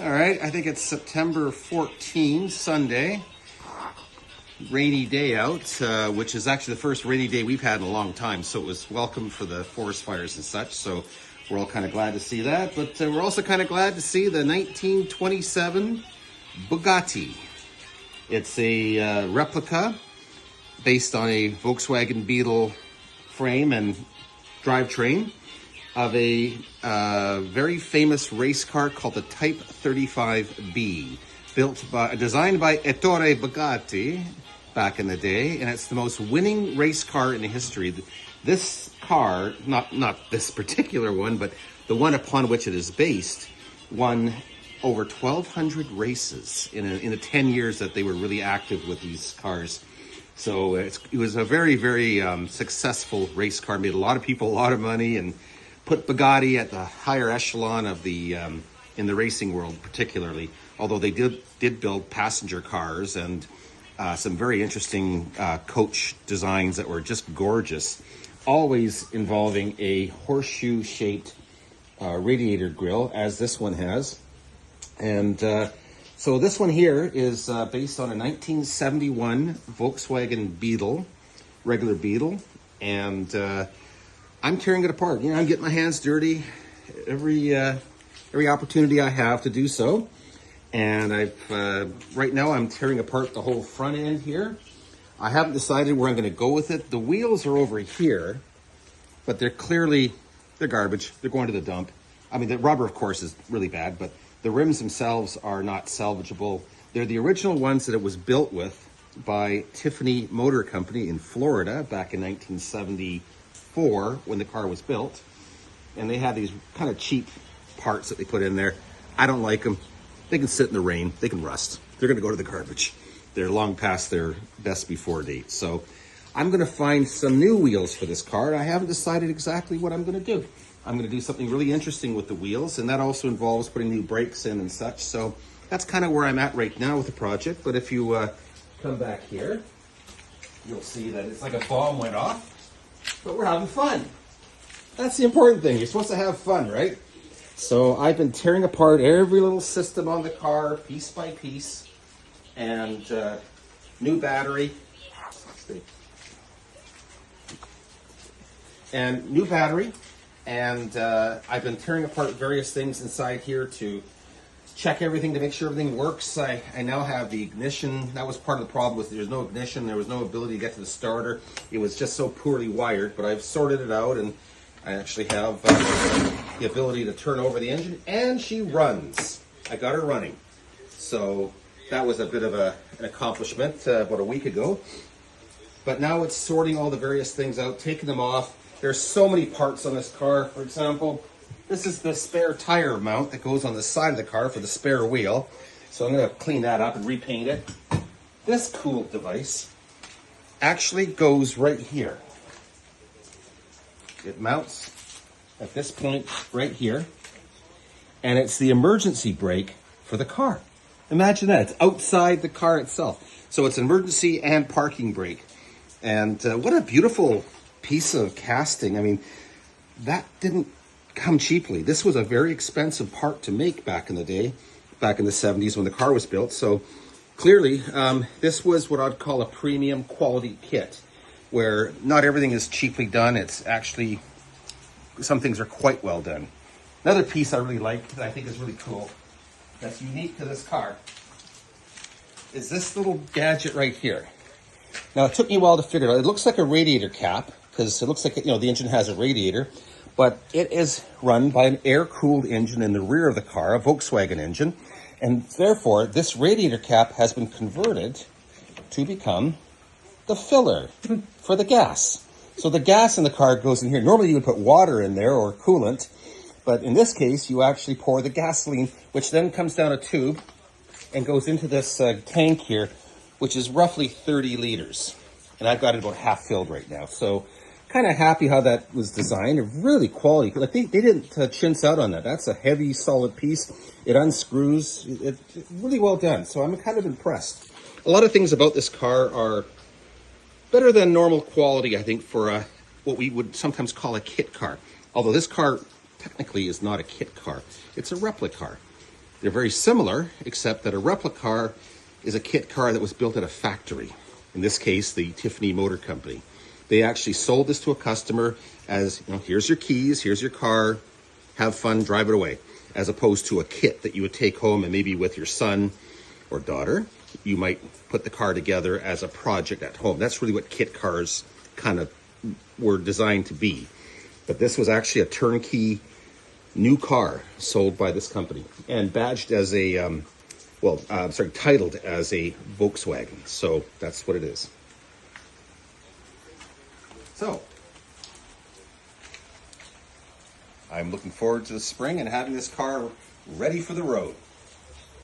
All right, I think it's September 14, Sunday. Rainy day out, which is actually the first rainy day we've had in a long time. So it was welcome for the forest fires and such. So we're all kind of glad to see that. But we're also kind of glad to see the 1927 Bugatti. It's a replica based on a Volkswagen Beetle frame and drivetrain of a very famous race car called the Type 35B, designed by Ettore Bugatti back in the day, and it's the most winning race car in history. This car, not this particular one, but the one upon which it is based, won over 1,200 races in the 10 years that they were really active with these cars. So it was a very, very successful race car, made a lot of people a lot of money, and put Bugatti at the higher echelon of the in the racing world, particularly. Although they did build passenger cars and some very interesting coach designs that were just gorgeous, always involving a horseshoe-shaped radiator grille, as this one has. And so this one here is based on a 1971 Volkswagen Beetle, regular Beetle, and I'm tearing it apart. You know, I'm getting my hands dirty every opportunity I have to do so. And right now I'm tearing apart the whole front end here. I haven't decided where I'm going to go with it. The wheels are over here, but they're garbage. They're going to the dump. I mean, the rubber, of course, is really bad, but the rims themselves are not salvageable. They're the original ones that it was built with by Tiffany Motor Company in Florida back in 1974 when the car was built. And they had these kind of cheap parts that they put in there. I don't like them. They can sit in the rain. They can rust. They're going to go to the garbage. They're long past their best before date. So I'm going to find some new wheels for this car. I haven't decided exactly what I'm going to do. I'm going to do something really interesting with the wheels, and that also involves putting new brakes in and such. So that's kind of where I'm at right now with the project. But if you come back here, you'll see that it's like a bomb went off, but we're having fun. That's the important thing. You're supposed to have fun, right? So I've been tearing apart every little system on the car, piece by piece, and new battery. And new battery. And I've been tearing apart various things inside here to check everything to make sure everything works. I now have the ignition. That was part of the problem, was there's no ignition. There was no ability to get to the starter. It was just so poorly wired, but I've sorted it out, and I actually have the ability to turn over the engine, and she runs. I got her running. So that was a bit of an accomplishment about a week ago. But now it's sorting all the various things out, taking them off. There's so many parts on this car. For example, this is the spare tire mount that goes on the side of the car for the spare wheel. So I'm going to clean that up and repaint it. This cool device actually goes right here. It mounts at this point right here, and it's the emergency brake for the car. Imagine that. It's outside the car itself. So it's an emergency and parking brake. And what a beautiful piece of casting. I mean, that didn't come cheaply. This was a very expensive part to make back in the day, back in the 70s when the car was built. So clearly, this was what I'd call a premium quality kit, where not everything is cheaply done. It's actually, some things are quite well done. Another piece I really like, that I think is really cool, that's unique to this car, is this little gadget right here. Now, it took me a while to figure it out. It looks like a radiator cap, because it looks like, you know, the engine has a radiator, but it is run by an air-cooled engine in the rear of the car, a Volkswagen engine, and therefore, this radiator cap has been converted to become the filler for the gas. So the gas in the car goes in here. Normally you would put water in there or coolant, but in this case you actually pour the gasoline, which then comes down a tube and goes into this tank here, which is roughly 30 liters. And I've got it about half filled right now. So kind of happy how that was designed. Really quality. Like they didn't chintz out on that. That's a heavy, solid piece. It unscrews. It's really well done. So I'm kind of impressed. A lot of things about this car are better than normal quality, I think, for what we would sometimes call a kit car. Although this car technically is not a kit car. It's a replicar. They're very similar, except that a replicar is a kit car that was built at a factory. In this case, the Tiffany Motor Company. They actually sold this to a customer as, you know, here's your keys, here's your car, have fun, drive it away. As opposed to a kit that you would take home and maybe with your son or daughter, you might put the car together as a project at home. That's really what kit cars kind of were designed to be. But this was actually a turnkey new car sold by this company and badged as a, titled as a Volkswagen. So that's what it is. So I'm looking forward to the spring and having this car ready for the road.